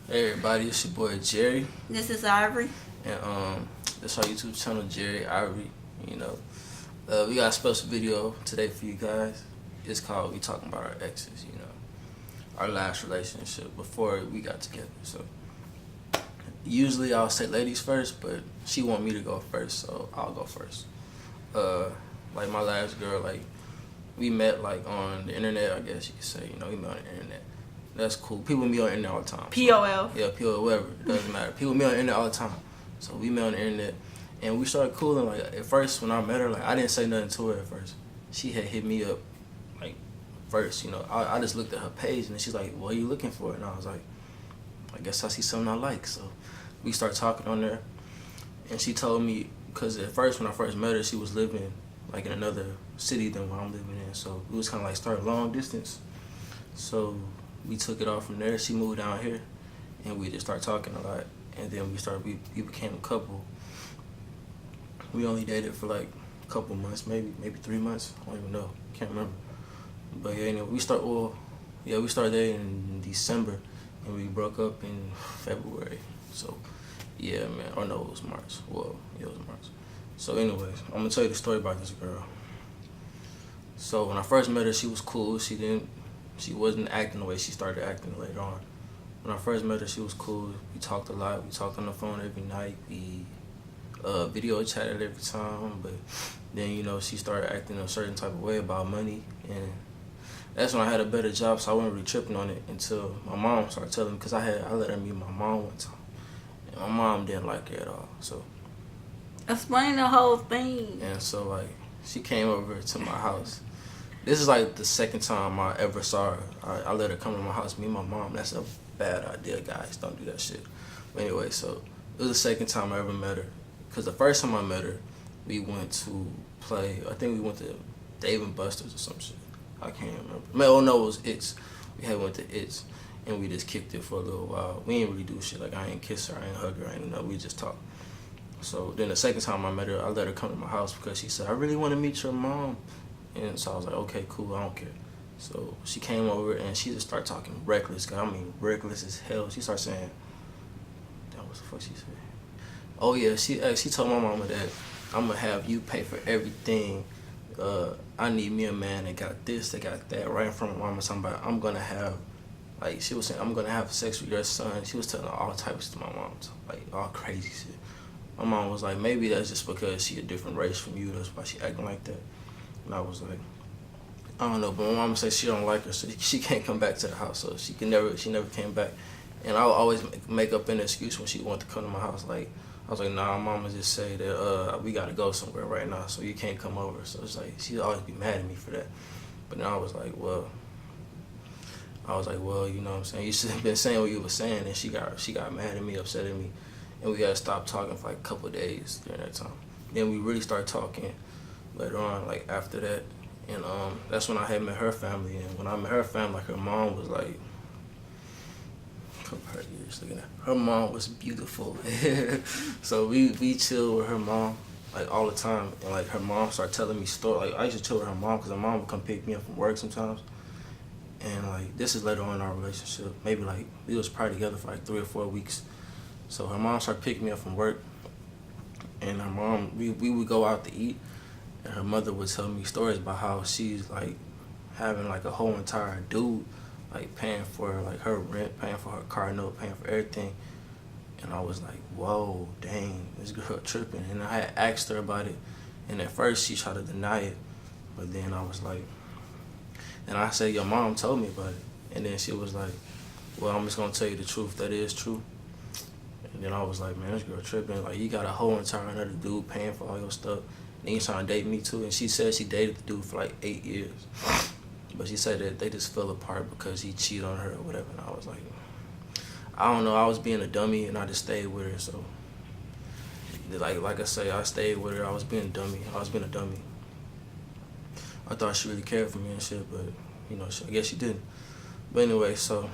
Hey everybody, it's your boy Jerry, This is Ivory. and this our YouTube channel, Jerry Ivory. You know, we got a special video today for you guys. It's called "We Talking About Our Exes." You know, our last relationship before we got together. So usually I'll say ladies first, but she want me to go first, so I'll go first. Like my last girl, like we met like on the internet, I guess you could say. You know, we met on the internet. That's cool. People meet on the internet all the time. So, POL. yeah, POL, whatever. It doesn't matter. People meet on the internet all the time. So we met on the internet, and we started cooling. Like at first, when I met her, like I didn't say nothing to her at first. She had hit me up, like first. You know, I just looked at her page, and she's like, "What are you looking for?" And I was like, "I guess I see something I like." So we started talking on there, and she told me because at first, when I first met her, she was living like in another city than what I'm living in. So it was kind of like started long distance. So we took it off from there. She moved down here, and we just started talking a lot. And then we became a couple. We only dated for like a couple months, maybe 3 months. I don't even know, can't remember. But yeah, anyway, we started dating in December, and we broke up in February. So yeah, man. Or no, it was March. Well, yeah, it was March. So anyways, I'm gonna tell you the story about this girl. So when I first met her, she was cool. She wasn't acting the way she started acting later on. When I first met her, she was cool. We talked a lot. We talked on the phone every night. We video chatted every time. But then, you know, she started acting a certain type of way about money. And that's when I had a better job, so I wasn't really tripping on it until my mom started telling me. Because I let her meet my mom one time. And my mom didn't like her at all. So Explain the whole thing. And so, like, she came over to my house. This is like the second time I ever saw her. I let her come to my house, meet my mom. That's a bad idea, guys. Don't do that shit. But anyway, so it was the second time I ever met her. Because the first time I met her, we went to play, I think we went to Dave and Buster's or some shit. I can't remember. Oh no, it was It's. We had went to It's, and we just kicked it for a little while. We didn't really do shit. Like, I ain't kiss her, I ain't hug her, I ain't know. We just talked. So then the second time I met her, I let her come to my house because she said, "I really want to meet your mom." And so I was like, "Okay, cool, I don't care." So she came over and she just started talking reckless. I mean, reckless as hell. She started saying, "That was the fuck she said." Oh yeah, she told my mama that I'm gonna have you pay for everything. I need me a man that got this, that got that. Right in front of my mama, somebody I'm gonna have. Like she was saying, I'm gonna have sex with your son. She was telling all types to my mom, like all crazy shit. My mom was like, maybe that's just because she a different race from you. That's why she acting like that. And I was like, I don't know. But my mama said she don't like her, so she can't come back to the house. So she never came back. And I would always make up an excuse when she wanted to come to my house. Like I was like, nah, mama just say that we gotta go somewhere right now, so you can't come over. So it's like she'd always be mad at me for that. But then I was like, well, you know what I'm saying? You should have been saying what you were saying. And she got mad at me, upset at me. And we had to stop talking for like a couple of days during that time. Then we really started talking later on, like after that. And that's when I had met her family. And when I met her family, like her mom was like, her years looking at her mom was beautiful. So we chill with her mom like all the time. And like her mom started telling me stories. Like I used to chill with her mom because her mom would come pick me up from work sometimes. And like this is later on in our relationship. Maybe like we was probably together for like 3 or 4 weeks. So her mom started picking me up from work, and her mom, we would go out to eat, and her mother would tell me stories about how she's like having like a whole entire dude like paying for like her rent, paying for her car note, paying for everything. And I was like, whoa, dang, this girl tripping. And I had asked her about it, and at first she tried to deny it, but then I was like, and I said, your mom told me about it. And then she was like, well, I'm just gonna tell you the truth, that is true. And then I was like, man, this girl tripping. Like, you got a whole entire another dude paying for all your stuff. And he's trying to date me too. And she said she dated the dude for like 8 years. But she said that they just fell apart because he cheated on her or whatever. And I was like, I don't know. I was being a dummy and I just stayed with her. So, like I say, I stayed with her. I was being a dummy. I thought she really cared for me and shit, but, you know, I guess she didn't. But anyway, so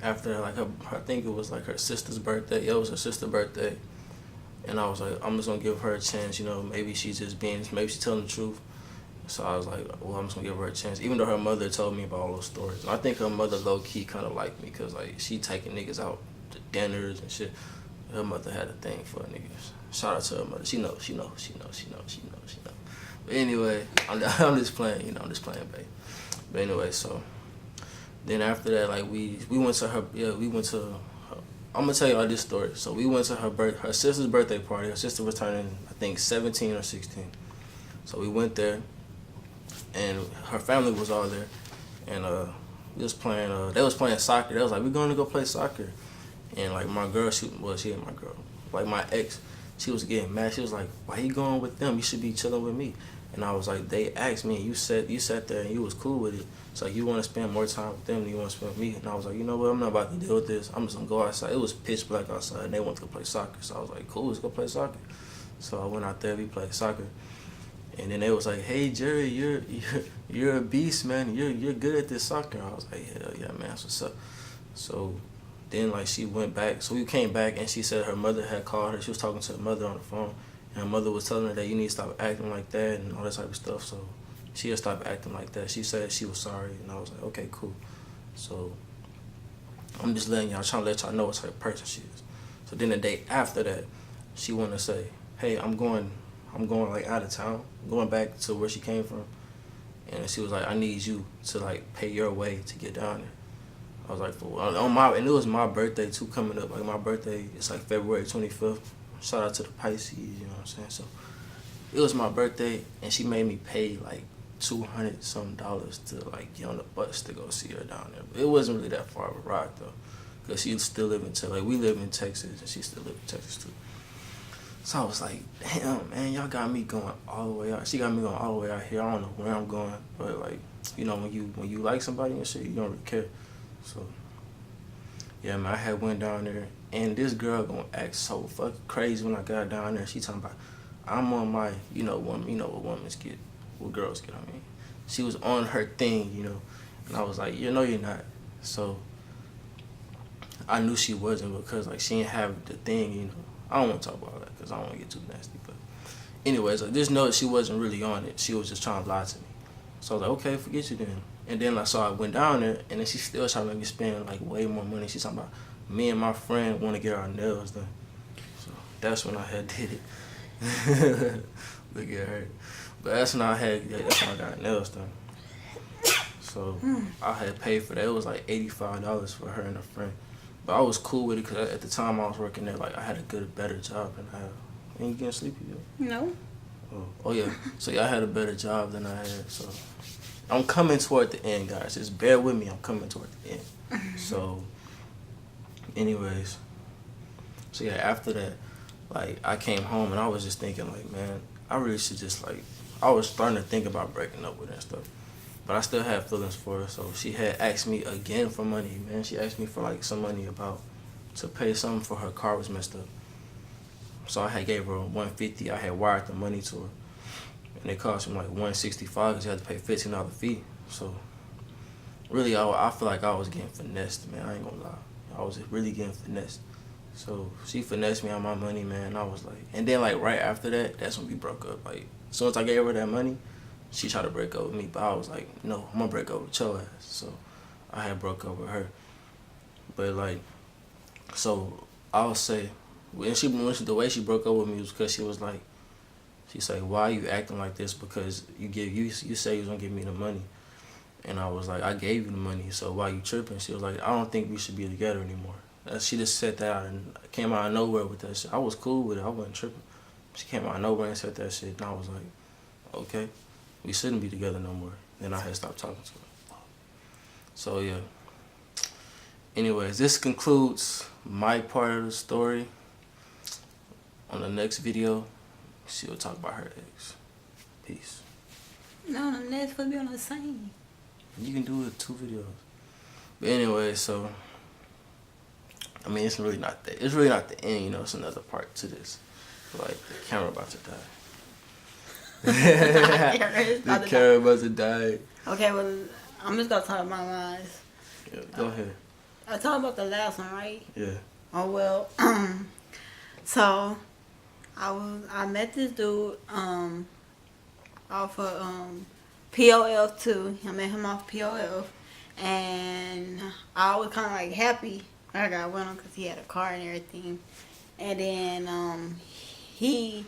after like I think it was like her sister's birthday. Yeah, it was her sister's birthday, and I was like, I'm just gonna give her a chance. You know, maybe she's telling the truth. So I was like, well, I'm just gonna give her a chance, even though her mother told me about all those stories. And I think her mother low key kind of liked me because like she taking niggas out to dinners and shit. Her mother had a thing for niggas. Shout out to her mother. She knows. But anyway, I'm just playing, I'm just playing, babe. But anyway, so then after that, like we went to her. Yeah, we went to. I'm gonna tell you all this story. So we went to her sister's birthday party. Her sister was turning, I think, 17 or 16. So we went there, and her family was all there, and we was playing. They was playing soccer. They was like, we're going to go play soccer, and like my girl, she ain't my girl. Like my ex, she was getting mad. She was like, why you going with them? You should be chilling with me. And I was like, they asked me, and you sat there and you was cool with it. It's like, you want to spend more time with them than you want to spend with me. And I was like, you know what, I'm not about to deal with this. I'm just going to go outside. It was pitch black outside, and they wanted to go play soccer. So I was like, cool, let's go play soccer. So I went out there, we played soccer. And then they was like, hey, Jerry, you're a beast, man. You're good at this soccer. I was like, hell yeah, man, that's what's up. So then, like, she went back. So we came back, and she said her mother had called her. She was talking to her mother on the phone. And her mother was telling her that you need to stop acting like that and all that type of stuff. So she had stopped acting like that. She said she was sorry, and I was like, okay, cool. So I'm just trying to let y'all know what type of person she is. So then the day after that, she wanted to say, hey, I'm going like out of town, going back to where she came from. And she was like, I need you to like pay your way to get down there. I was like, and it was my birthday too coming up. Like my birthday, it's like February 25th. Shout out to the Pisces, you know what I'm saying? So it was my birthday, and she made me pay like $200-some to like get on the bus to go see her down there. But it wasn't really that far of a ride though, because she still live in Texas. Like we live in Texas, and she still live in Texas too. So I was like, damn, man, y'all got me going all the way out. She got me going all the way out here. I don't know where I'm going, but like, when you like somebody and shit, you don't really care. So yeah, man, I had went down there, and this girl gonna act so fucking crazy when I got down there. She talking about, I'm on my, what girls get, I mean. She was on her thing, and I was like, you're not. So I knew she wasn't, because like she didn't have the thing, I don't want to talk about that because I don't want to get too nasty. But anyways, like, just know that she wasn't really on it. She was just trying to lie to me. So I was like, okay, forget you then. And then I went down there, and then she still trying to make me spend like way more money. She's talking about me and my friend want to get our nails done. So that's when I had did it. Look at her. But that's when I got nails done. So I had paid for that. It was like $85 for her and her friend. But I was cool with it because at the time I was working there, like I had a better job than I have. Ain't you getting sleepy yet? No. Oh yeah. So yeah, I had a better job than I had. So I'm coming toward the end, guys. Just bear with me. I'm coming toward the end. So, anyways, so yeah, after that, like I came home and I was just thinking, like, man, I really should just like. I was starting to think about breaking up with her and stuff. But I still had feelings for her, so she had asked me again for money, man. She asked me for like some money to pay something for her car was messed up. So I had gave her $150. I had wired the money to her, and it cost me like $165 because you had to pay $15 fee. So really, I feel like I was getting finessed, man. I ain't gonna lie, I was really getting finessed. So she finessed me on my money, man. And I was like, and then like right after that, that's when we broke up. Like as soon as I gave her that money, she tried to break up with me, but I was like, no, I'm gonna break up with your ass. So I had broke up with her. But like, so I'll say, the way she broke up with me was because she was like, she said, why are you acting like this? Because you say you was gonna give me the money. And I was like, I gave you the money, so why you tripping? She was like, I don't think we should be together anymore. She just said that out and came out of nowhere with that shit. I was cool with it, I wasn't tripping. She came out of nowhere and said that shit, and I was like, okay. We shouldn't be together no more. Then I had stopped talking to her. So yeah. Anyways, this concludes my part of the story. On the next video, she will talk about her ex. Peace. No, the next will be on the same. You can do it 2 videos. But anyway, so I mean, it's really not that. It's really not the end. It's another part to this. Like the camera about to die. The camera about to die. Okay, well, I'm just gonna talk about mine. Yeah, go ahead. I talked about the last one, right? Yeah. Oh well. So I met this dude off of POF too. I met him off POF, and I was kind of like happy I got with him because he had a car and everything. And then he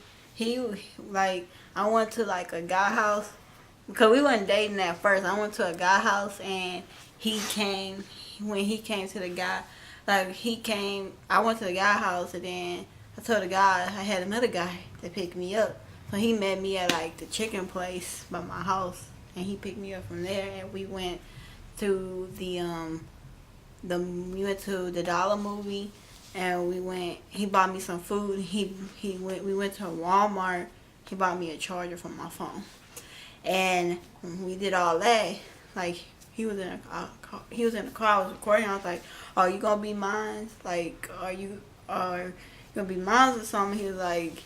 like I went to like a guy house because we wasn't dating at first. I went to a guy house and he came when he came to the guy. Like he came, I went to the guy house and then I told the guy I had another guy that picked me up. So he met me at like the chicken place by my house and he picked me up from there and we went to we went to the Dollar movie and he bought me some food. We went to Walmart. He bought me a charger for my phone. And when we did all that, like he was in the car, I was recording. I was like, "Are you gonna be mine? Like, are you gonna be mine or something?" He was like,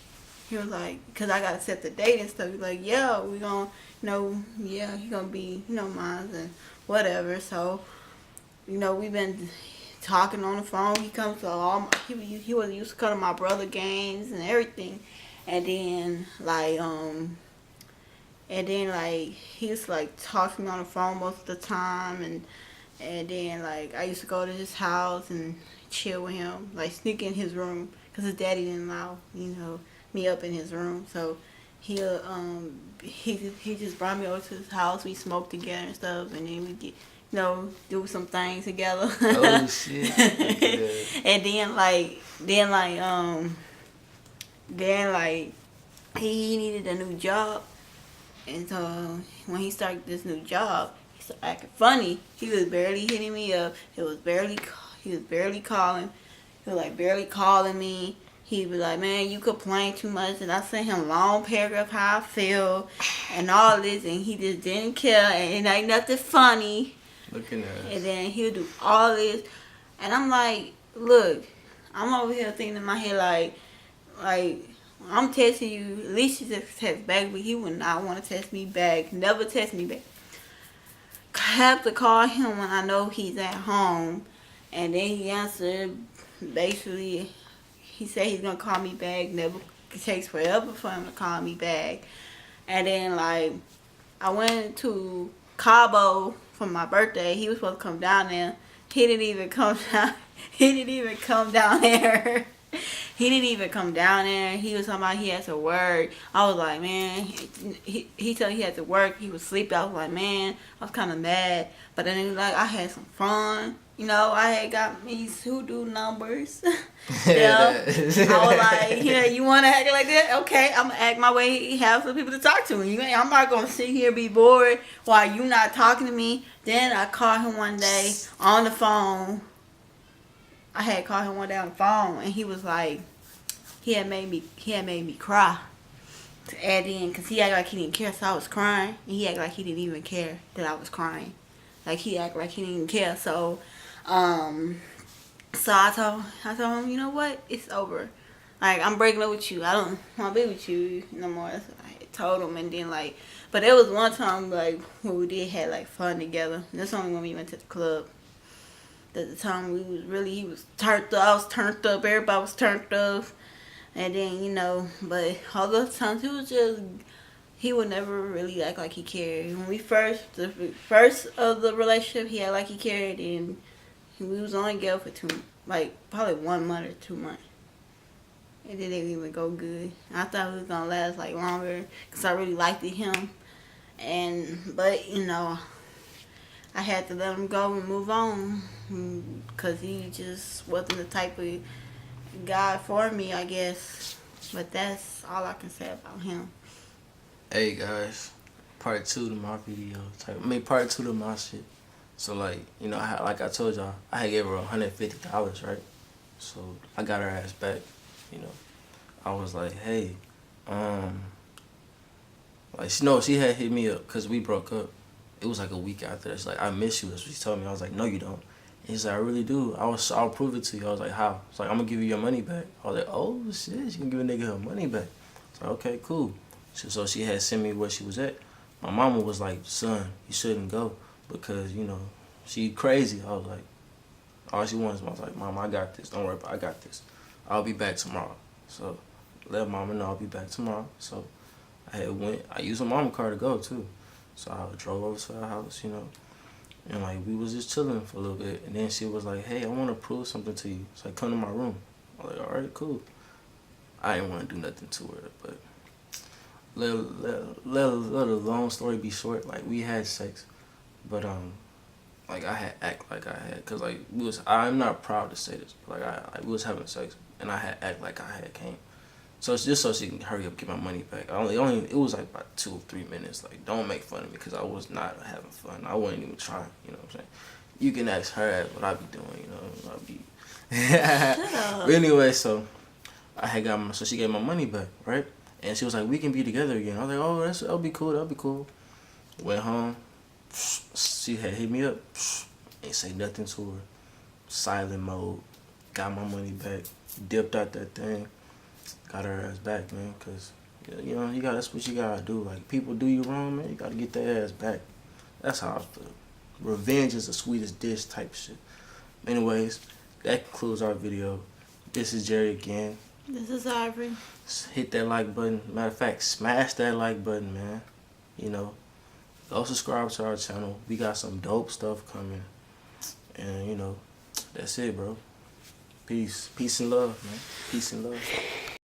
"Cause I gotta set the date and stuff." He's like, "Yeah, we gonna, yeah, he gonna be, mine and whatever." So, we've been talking on the phone. He comes to he was used to come to my brother games and everything, and then he was like talking on the phone most of the time, and then like I used to go to his house and chill with him, like sneak in his room because his daddy didn't allow me up in his room. So he just brought me over to his house. We smoked together and stuff, and then we get do some things together. Oh shit! And then he needed a new job. And so when he started this new job, he started acting funny. He was barely hitting me up. He was barely calling. He was like barely calling me. He'd be like, "Man, you complain too much." And I sent him long paragraph how I feel and all this, and he just didn't care. And it ain't nothing funny. Looking at us. And then he'll do all this, and I'm like, "Look, I'm over here thinking in my head like." I'm texting you. At least you just text back, but he would not want to text me back. Never text me back. I have to call him when I know he's at home, and then he answered. Basically, he said he's gonna call me back. Never, it takes forever for him to call me back. And then I went to Cabo for my birthday. He was supposed to come down there. He didn't even come down. He didn't even come down there. He didn't even come down there. He was talking about he had to work. I was like, man, he told he had to work. He was sleepy. I was like, man, I was kind of mad. But then I had some fun. I had got me hoodoo numbers. I was like, you want to act like that? Okay, I'm going to act my way. Have some people to talk to. I'm not going to sit here and be bored while you not talking to me. Then I called him one day on the phone. I had called him one day on the phone, and he was like, he had made me cry to add in, because he acted like he didn't care, so I was crying, and he acted like he didn't even care that I was crying. Like, he acted like he didn't even care, so I told him, you know what, it's over. Like, I'm breaking up with you. I don't want to be with you no more. That's what I told him, and then, but there was one time, where we did have, fun together. That's only when we went to the club. At the time he was turned up, I was turned up, everybody was turned up, and then, but all those times he would never really act like he cared. When the first of the relationship, he acted like he cared, and we was only together for probably 1 month or 2 months. It didn't even go good. I thought it was gonna last longer, because I really liked him, but I had to let him go and move on, because he just wasn't the type of guy for me, I guess. But that's all I can say about him. Hey guys, part 2 to my video. Part 2 to my shit. So like I told y'all, I had gave her $150, right? So I got her ass back. I was like, hey, she had hit me up because we broke up. It was a week after that. She's like, I miss you. That's what she told me. I was like, no, you don't. And he's like, I really do. I'll prove it to you. I was like, how? It's like, I'm going to give you your money back. I was like, oh, shit. She can give a nigga her money back. I was like, okay, cool. So she had sent me where she was at. My mama was like, son, you shouldn't go because, she crazy. I was like, all she wants. I was like, Mom, I got this. Don't worry about it. I got this. I'll be back tomorrow. So let mama know I'll be back tomorrow. So I used a mama car to go, too. So I drove over to her house, And like we was just chilling for a little bit, and then she was like, "Hey, I want to prove something to you. So like, come to my room." I was like, "All right, cool." I didn't want to do nothing to her, but let a long story be short. Like we had sex, but like I had act like I had, cause like we was. I'm not proud to say this, but like we was having sex, and I had act like I had came. So it's just so she can hurry up get my money back. Only it was like about 2 or 3 minutes. Like don't make fun of me because I was not having fun. I wasn't even trying. You know what I'm saying? You can ask her what I be doing. You know, I be. Shut up. But anyway, so I had got so she gave my money back, right? And she was like, "We can be together again." I was like, "Oh, that'll be cool. That'll be cool." Went home. She had hit me up. Ain't say nothing to her. Silent mode. Got my money back. Dipped out that thing. Got her ass back, man, cause you know that's what you gotta do. Like people do you wrong, man, you gotta get their ass back. That's how I feel. Revenge is the sweetest dish type shit. Anyways, that concludes our video. This is Jerry again. This is Ivory. Hit that like button. Matter of fact, smash that like button, man. You know, go subscribe to our channel. We got some dope stuff coming, and you know, that's it, bro. Peace and love, man. Peace and love.